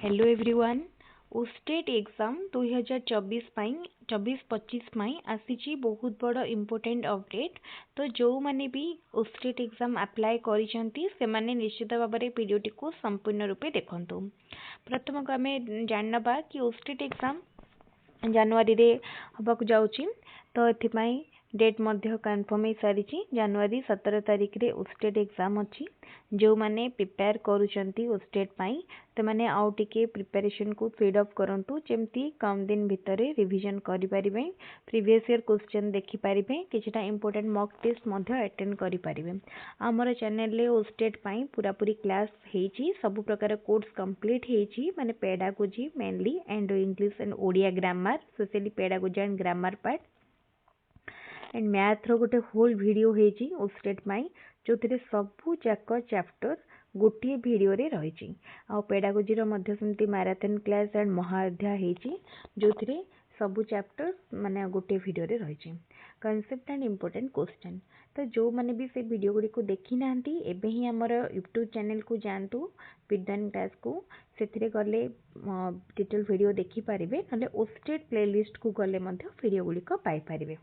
Hello everyone state exam 2024 24-25 आसी बहुत बड़ इम्पोर्टेंट अपडेट। तो जो माने भी स्टेट एग्जाम अप्लाई करिसेंती से माने निश्चित भाव में वीडियोटी को संपूर्ण रूपे देखंतु। प्रथम को आम जानवा कि स्टेट एग्जाम जनवरी रे हबाकू जाउची। तो एथिपाई डेट मध्य कन्फर्म हो सारी जनवरी 17 तारिख रे स्टेट एग्जाम अच्छी। जो माने प्रिपेयर करुचंती स्टेट पाई तो माने आउ टिके प्रिपरेशन को स्पीड अप करंतु जेमती कम दिन भितर रिवीजन करि परिबे, प्रीवियस ईयर क्वेश्चन देखि परिबे, किछटा इंपोर्टेंट मॉक टेस्ट मध्य अटेंड करि परिबे। हमर चैनल रे स्टेट पाई पूरा पूरी क्लास हेची, सब प्रकार कोर्स कंप्लीट हेची, माने pedagogy mainly and English and Odia grammar, specially pedagogy and grammar part and math रो गोटे होल वीडियो हेची स्टेट पाई जो थिरे सबु जाक चैप्टर गोटे वीडियो रे रही। आ पेडागोजी रो मध्य सेमती मैराथन क्लास एंड महाअध्याय हेची जो थिरे सबु चैप्टर माने गोटे वीडियो रे रही। कॉन्सेप्ट एंड इंपोर्टेंट क्वेश्चन तो जो माने भी से वीडियो गुडी को देखि नांती एबे ही हमर यूट्यूब चैनल को जानतु विद्वान क्लास को, सेथिरे गले डिटेल वीडियो देखि परिबे, नले स्टेट प्लेलिस्ट को गले मध्य वीडियो गुडी को पाई परिबे।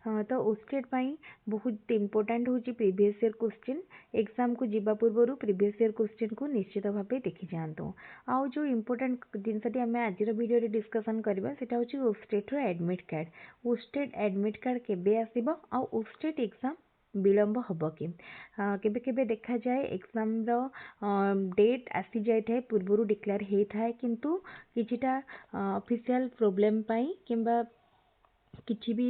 तो स्टेट पाई बहुत इंपोर्टेंट होची प्रीवियस ईयर क्वेश्चन। एग्जाम को जीवा पूर्व प्रीवियस ईयर क्वेश्चन को निश्चित भाव देखि जांतु। आउ जो इंपोर्टेंट जिनसटी आमे आजिर वीडियो रे डिस्कशन करबा सेटा होची स्टेट रो admit card. State admit card केबे आसीबो आउ स्टेट एग्जाम विलंब हब कि केबे केबे देखा जाए एग्जाम रो डेट आसी जाय थाए पूर्वरु डिक्लेयर हे थाए, किंतु किछिटा ऑफिशियल प्रॉब्लम पाई किंबा किसी भी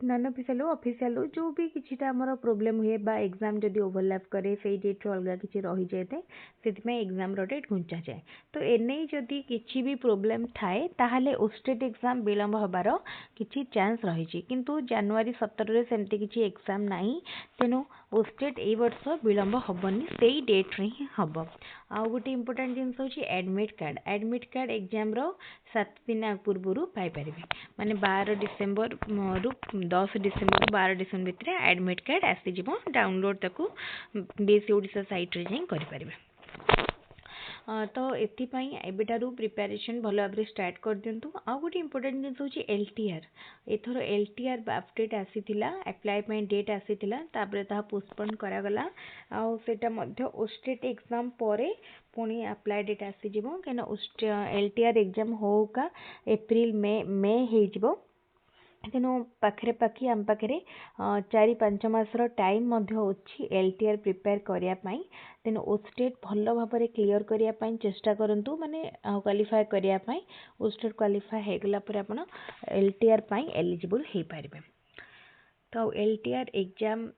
नॉन ऑफिशियल जो भी किछिटा हमर प्रॉब्लम हुए बा एग्जाम जदि ओवरलैप करे से डेट अलग किसी रही जाए से एग्जाम डेट घुंचा जाए। तो एने जदि किसी भी प्रॉब्लम थाए ताहले स्टेट एग्जाम विलंब हबार किछि चांस रही, किंतु जनवरी 17 रे सेमती किछि एग्जाम नाही, तेनु स्टेट ए वर्ष विलंब हबनी, सेई डेट रे ही हब। आउ गोटे इंपोर्टेंट जिनस होछि admit card. Admit card exam रो 7 दिन पूर्व पाई परिबे, माने 12 डिसेंबर रु 10 डिसेंबर 12 डिसेंबर भितर एडमिट कार्ड आसी जिवो। डाउनलोड ताकू बीएससी ओडिशा साइट रे जाई करि परिबे। तो एथिपाई एबेटारू प्रिपरेशन भल भाव स्टार्ट कर दिंतु। आउ गोटे इंपोर्टेंट जिनस होछि एलटीआर। एथर एलटीआर अपडेट आसीथिला, अप्लाई पे डेट आसीथिला, तापरे ता पोस्टपोन करा गला। आउ सेटा मध्य स्टेट एग्जाम परे पुणी अप्लाई डेट आसी जिवो, केना एलटीआर एग्जाम होका एप्रिल मे हे जिवो। तेणु पाखे पाखी आम पाखे 4-5 मासर टाइम अच्छी एलटीआर प्रिपेयर करने। तेणु स्टेट भल भाव में क्लीयर करने चेष्टा करूँ, माने क्वालिफाई करने। स्टेट क्वालिफाई हो गला आप एलटीआर एलिजिबल हो पारे। तो एलटीआर एग्जाम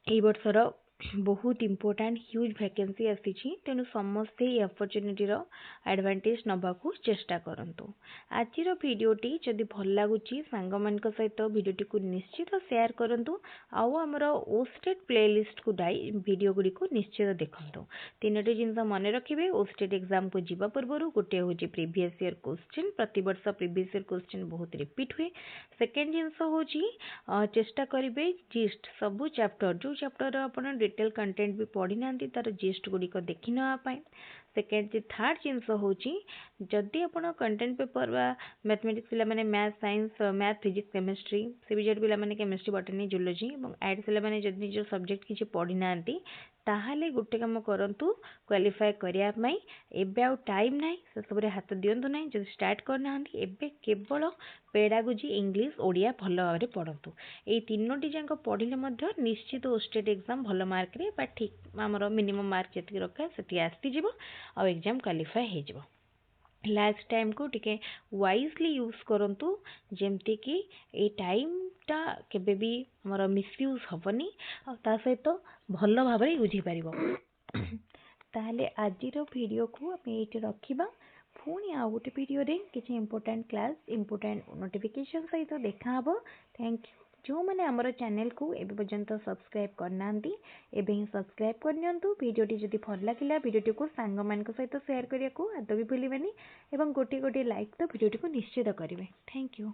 ए वर्षर बहुत इंपोर्टेंट ह्यूज वैकेंसी आसी, तेणु समस्ते ये अपॉर्चुनिटी रो एडवांटेज नबाकू चेष्टा करंतु। आजिर वीडियोटी जदि भल लागुची सांग मानक सहित वीडियोटी को निश्चित शेयर करंतु। आउ हमर स्टेट प्लेलिस्ट को वीडियो गुडी को निश्चित देखंतु। तीनोटी जिनस मन रखिबे, स्टेट एग्जाम को जीवा पूर्व गोटे होची प्रीवियस ईयर क्वेश्चन, प्रति वर्ष प्रीवियस ईयर क्वेश्चन बहुत रिपीट हुए। सेकेंड जिनस होची चेष्टा करिवे जिस्ट सबु चैप्टर जो चैप्टर आपण डिटेल कंटेंट भी पढ़ी ना तार जिस्ट गुड़िक देखि नापी। सेकेंड थर्ड जिनस होची जदि आपण कंटेंट पेपर बा मैथमेटिक्स पिला माने math science math physics chemistry, CBZ पिला माने केमिस्ट्री बॉटनी जूलॉजी और आर्ट्स पिला माने जदि निज सब्जेक्ट किछि पढ़ी नांती ताहले गोटे काम करंतु क्वालिफाई करिया पई। एबे आउ टाइम नाही, से सबरे हाथ दियंतु नाही। जदि स्टार्ट करना एबे केवल पेडागोजी इंग्लिश ओडिया भल भाव पढ़ंतु। एई तीनोटी जांक पढ़िले मध्य निश्चित स्टेट एग्जाम भल मार्क रे बा ठीक आमर मिनिमम मार्क जति रखा सेति आसी जिवो आ एग्जाम क्वालिफाई हे जिवो। लास्ट टाइम को टिके वाइजली यूज करंतु, जेमती कि ए टाइम टा केबे भी हमर मिसयूज हबनी आ ता सहित भल भाव यूज हो पारिबो। ताहले आजिर वीडियो को आमे एठी रखिबा। पुणी आ गोटे वीडियो रे किछि इंपोर्टेंट क्लास इंपोर्टेंट नोटिफिकेशन सहित देखा हबो। Thank you. जो मैंने आमर चैनल को एबे पर्यंत सब्सक्राइब करना एबे ही सब्सक्राइब करनियंतु। वीडियोटी जदि भल लागिला वीडियोटी को सांग मानक सहित शेयर करिया को आदौ भी भूलिबेनी एवं गोटे गोटे लाइक तो वीडियोटी को निश्चित करिवे। Thank you.